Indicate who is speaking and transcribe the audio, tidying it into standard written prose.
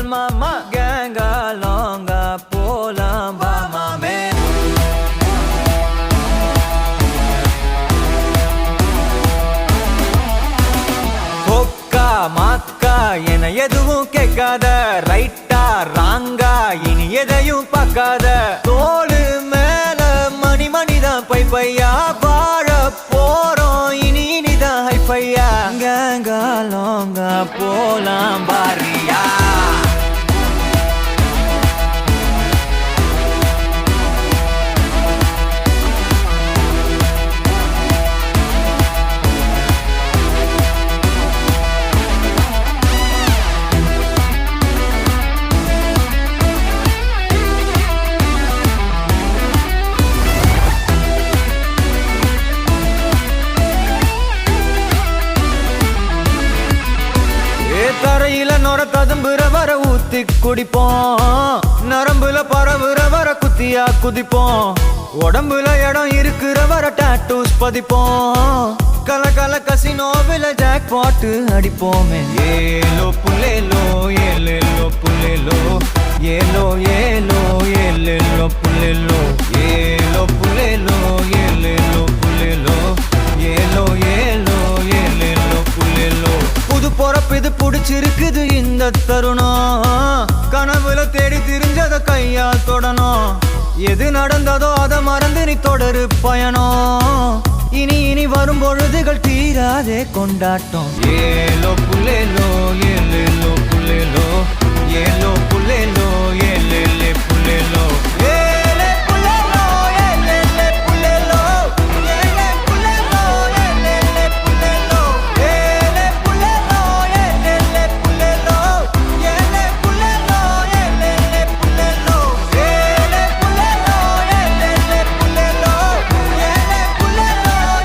Speaker 1: Mama ganga longa polam mame hokka makka ena eduvum kekkada righta ranga ini edayum pakkada tolu mela mani mani da pai paiya vaara porom ini ini da hai paiya ganga longa polam bariya தரையில நொர ததும்புற வர ஊத்தி குடிப்போம் நரம்புல பரவுற வர குத்தியா குதிப்போம் உடம்புல இடம் இருக்கிற வர tattoos பதிப்போம் கல கல கசினோவில ஜாக் பாட்டு அடிப்போமே ஏலோ புல்லேலோ ஏலேலோ புல்லேலோ ஏலோ ஏலோ ஏலேலோ புல்லேலோ ஏலோ புல்லேலோ ஏலேலோ புல்லேலோ ஏலோ ஏலோ ஏலேலோ புல்லேலோ புது பொறப்பு இது புடிச்சிருக்குது இந்த தருணம் கனவுல தேடி திரிஞ்சத கையால் தொடணும் எது நடந்ததோ அதை மறந்து நீ தொடரு பயணம் இனி இனி வரும் பொழுதுகள் தீராதே கொண்டாட்டம் ஏலோ புல்லேலோ ஏலேலோ புல்லேலோ